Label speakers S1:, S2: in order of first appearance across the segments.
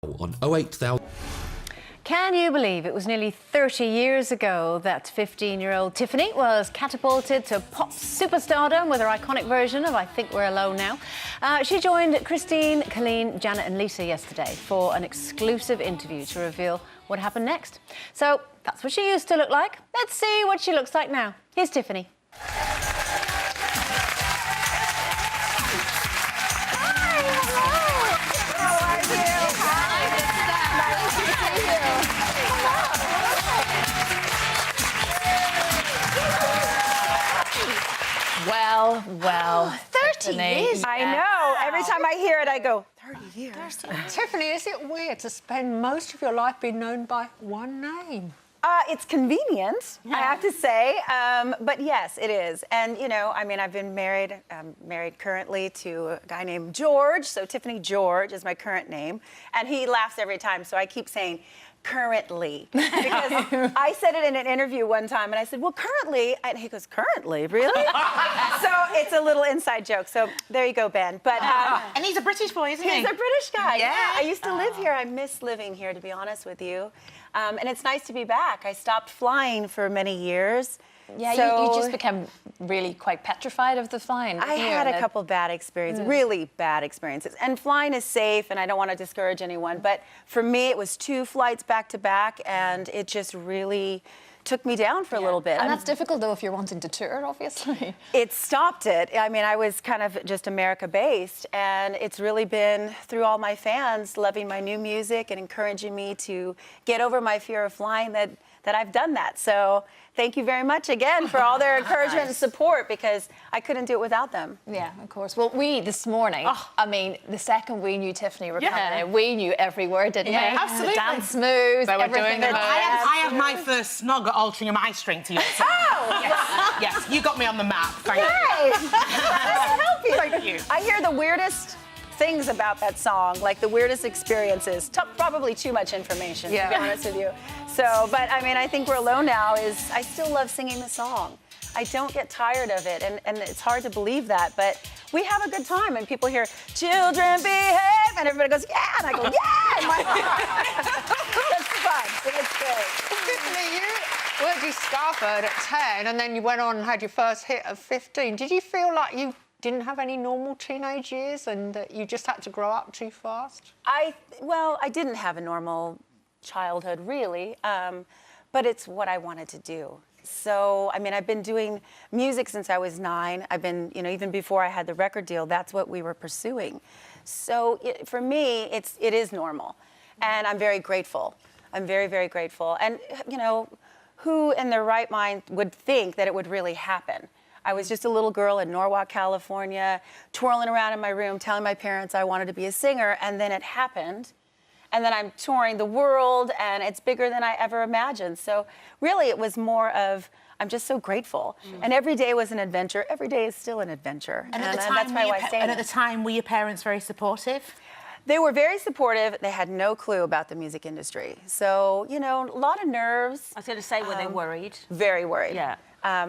S1: on 08000.
S2: Can you believe it was nearly 30 years ago that 15-year-old Tiffany was catapulted to pop superstardom with her iconic version of I Think We're Alone Now? She joined Christine, Colleen, Janet and Lisa yesterday for an exclusive interview to reveal what happened next. So that's what she used to look like. Let's see what she looks like now. Here's Tiffany. Well,
S3: 30 years.
S4: I know. Every time I hear it, I go, 30 years.
S3: Tiffany, is it weird to spend most of your life being known by one name?
S4: It's convenient, I have to say, but yes, it is. And, you know, I mean, I've been married, married currently to a guy named George, so Tiffany George is my current name, and he laughs every time, so I keep saying, currently, because I said it in an interview one time, and I said, well, currently, and he goes, currently, really? So it's a little inside joke, so there you go, Ben. But
S5: and he's a British boy, isn't he?
S4: He's a British guy,
S5: Yeah.
S4: I used to live here. I miss living here, to be honest with you. And it's nice to be back. I stopped flying for many years.
S2: Yeah,
S4: so
S2: you just became really quite petrified of the flying.
S4: I had a couple bad experiences, really bad experiences. And flying is safe, and I don't want to discourage anyone, but for me, it was 2 flights back to back, and it just really took me down for a little bit.
S2: And that's difficult, though, if you're wanting to tour, obviously.
S4: It stopped it. I mean, I was kind of just America-based, and it's really been through all my fans loving my new music and encouraging me to get over my fear of flying that I've done that. So thank you very much again for all their encouragement and support, because I couldn't do it without them.
S2: Yeah, of course. Well, we, this morning, I mean, the second we knew Tiffany were coming in, we knew every word, didn't we?
S5: Absolutely.
S2: The dance moves,
S3: They were
S2: everything.
S3: doing the
S5: I had my first snog at altering my string to your song.
S4: Oh!
S5: Yes, you got me on the map. Thank you.
S4: Yay! I can help you.
S5: Thank you.
S4: I hear the weirdest things about that song, like the weirdest experiences. Probably too much information, to be honest with you. So, but I mean, I Think We're Alone Now is, I still love singing the song. I don't get tired of it, and it's hard to believe that, but we have a good time, and people hear, children behave, and everybody goes, yeah, and I go, yeah! That's fun. It's great.
S3: Tiffany, you were discovered at 10 and then you went on and had your first hit at 15. Did you feel like you didn't have any normal teenage years and that you just had to grow up too fast?
S4: Well, I didn't have a normal childhood, really, but it's what I wanted to do. So, I mean, I've been doing music since I was 9. I've been, you know, even before I had the record deal, that's what we were pursuing. So, for me, it is normal, and I'm very grateful. I'm very, very grateful. And, you know, who in their right mind would think that it would really happen? I was just a little girl in Norwalk, California, twirling around in my room, telling my parents I wanted to be a singer, and then it happened. And then I'm touring the world, and it's bigger than I ever imagined. So really, it was more of, I'm just so grateful. And every day was an adventure. Every day is still an adventure.
S5: And at the time,
S4: that's why I stay in
S5: at the
S4: it.
S5: time, were your parents very supportive?
S4: They were very supportive. They had no clue about the music industry. So, you know, a lot of nerves.
S6: I was going to say, were they worried?
S4: Very worried.
S6: Yeah.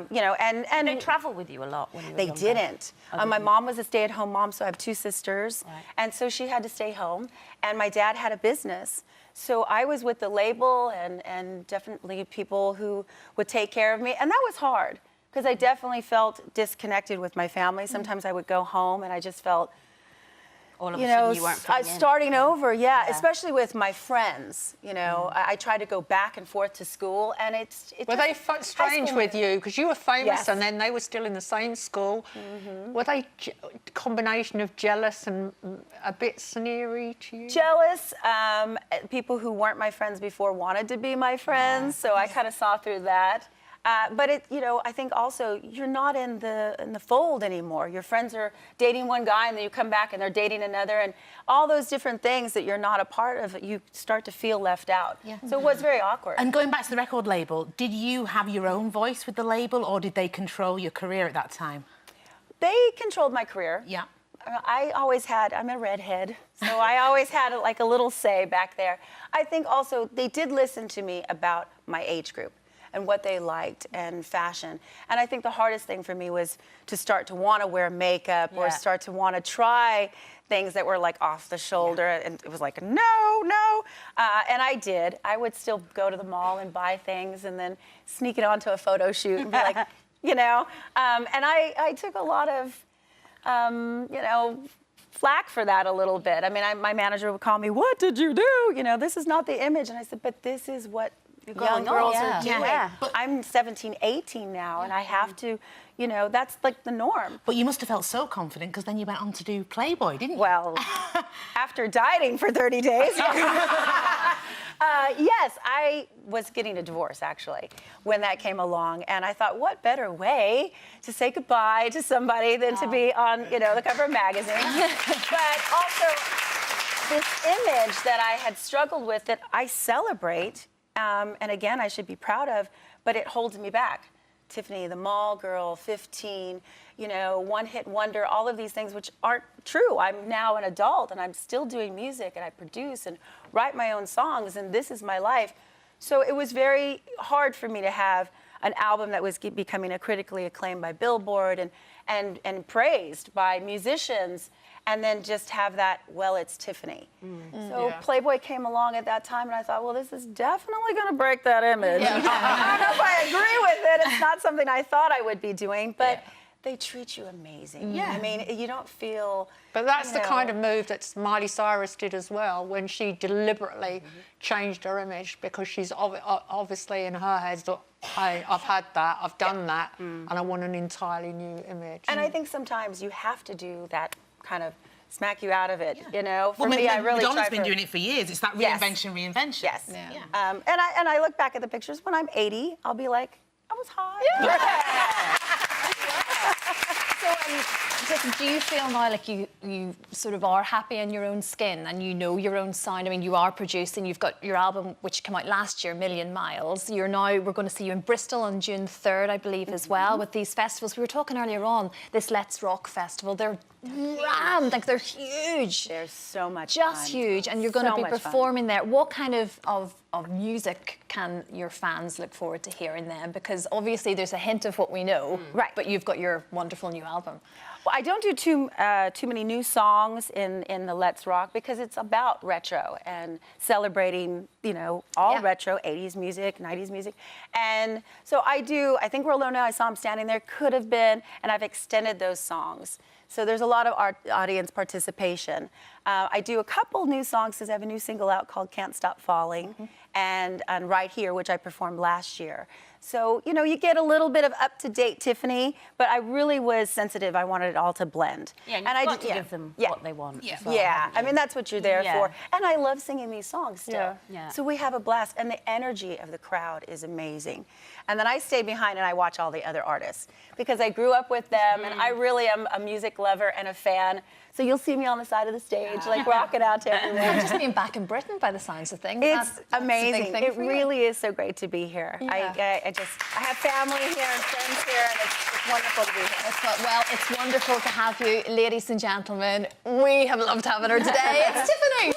S4: You know, and
S6: They travel with you a lot when you were
S4: They
S6: younger?
S4: didn't. My mom was a stay-at-home mom, so I have 2 sisters,
S6: Right.
S4: and so she had to stay home. And my dad had a business, so I was with the label and definitely people who would take care of me, and that was hard because I definitely felt disconnected with my family. Sometimes I would go home and I just felt,
S6: All of
S4: you
S6: a
S4: know,
S6: sudden you weren't fitting in.
S4: starting over, especially with my friends. You know, I tried to go back and forth to school, and
S3: Were they strange with you? Because you were famous
S4: Yes.
S3: and then they were still in the same school. Were they a combination of jealous and a bit sneery to you?
S4: Jealous. People who weren't my friends before wanted to be my friends, so I kind of saw through that. But it, you know, I think also you're not in the fold anymore. Your friends are dating one guy, and then you come back and they're dating another, and all those different things that you're not a part of, you start to feel left out. Yeah. So it was very awkward.
S5: And going back to the record label, did you have your own voice with the label, or did they control your career at that time?
S4: They controlled my career.
S5: Yeah.
S4: I always had, I'm a redhead, so I always had like a little say back there. I think also they did listen to me about my age group and what they liked and fashion. And I think the hardest thing for me was to start to want to wear makeup or start to want to try things that were like off the shoulder, and it was like, no. And I did. I would still go to the mall and buy things and then sneak it onto a photo shoot and be like, you know. And I took a lot of, you know, flack for that a little bit. I mean, my manager would call me, "What did you do? You know, this is not the image." And I said, "But this is what young girls are doing.
S6: Yeah.
S4: I'm 17, 18 now, and I have to, you know, that's like the norm."
S5: But you must have felt so confident because then you went on to do Playboy, didn't you?
S4: Well, after dieting for 30 days. Yes, I was getting a divorce, actually, when that came along. And I thought, what better way to say goodbye to somebody than to be on, you know, the cover of a magazine. But also, this image that I had struggled with that I celebrate, and again, I should be proud of, but it holds me back. Tiffany, the mall girl, 15, you know, one-hit wonder, all of these things which aren't true. I'm now an adult and I'm still doing music and I produce and write my own songs and this is my life. So it was very hard for me to have an album that was becoming critically acclaimed by Billboard and praised by musicians, and then just have that, well, it's Tiffany. So Playboy came along at that time, and I thought, well, this is definitely going to break that image. I don't know if I agree with it. It's not something I thought I would be doing, but they treat you amazing. I mean, you don't feel...
S3: But that's
S4: you
S3: the
S4: know,
S3: kind of move that Miley Cyrus did as well, when she deliberately changed her image, because she's obviously in her head, hey, I've had that, I've done that, and I want an entirely new image.
S4: And I think sometimes you have to do that kind of smack you out of it, you know? For
S5: Well,
S4: me, I really
S5: Madonna's
S4: try
S5: been doing it for years. It's that
S4: Yes.
S5: reinvention.
S4: Yes.
S2: Yeah.
S4: And I look back at the pictures when I'm 80, I'll be like, I was hot.
S2: So, do you feel now like you sort of are happy in your own skin and you know your own sound? I mean, you are producing. You've got your album, which came out last year, Million Miles. We're going to see you in Bristol on June 3rd, I believe, as well, with these festivals. We were talking earlier on, this Let's Rock festival. They're rammed, like they're huge.
S4: There's so much
S2: Just
S4: fun.
S2: huge, and you're going to
S4: So
S2: be
S4: much fun.
S2: performing there. What kind of music can your fans look forward to hearing then? Because obviously there's a hint of what we know,
S4: Right.
S2: but you've got your wonderful new album.
S4: Well, I don't do too many new songs in the Let's Rock because it's about retro and celebrating, you know, all retro, 80s music, 90s music. And so I think We're Alone Now, I Saw Him Standing There, Could Have Been, and I've extended those songs. So there's a lot of audience participation. I do a couple new songs because I have a new single out called Can't Stop Falling and Right Here, which I performed last year. So, you know, you get a little bit of up-to-date Tiffany, but I really was sensitive. I wanted it all to blend.
S6: Yeah, and
S4: and
S6: you've
S4: I
S6: got to give them what they want.
S5: Yeah.
S6: as well,
S4: yeah,
S6: haven't
S4: I
S6: you?
S4: mean, that's what you're there
S6: Yeah.
S4: for. And I love singing these songs still.
S3: Yeah.
S6: Yeah.
S4: So we have a blast, and the energy of the crowd is amazing. And then I stay behind and I watch all the other artists because I grew up with them, and I really am a music lover and a fan. So you'll see me on the side of the stage, like rocking out to everyone.
S2: Just being back in Britain by the signs of things.
S4: It's
S2: That's a big
S4: amazing.
S2: thing
S4: It
S2: for you.
S4: really is so great to be here.
S2: Yeah.
S4: I have family here and friends here, and it's wonderful to be here.
S2: Well, it's wonderful to have you, ladies and gentlemen. We have loved having her today. It's Tiffany.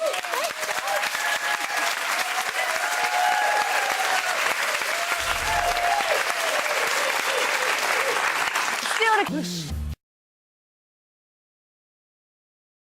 S2: Still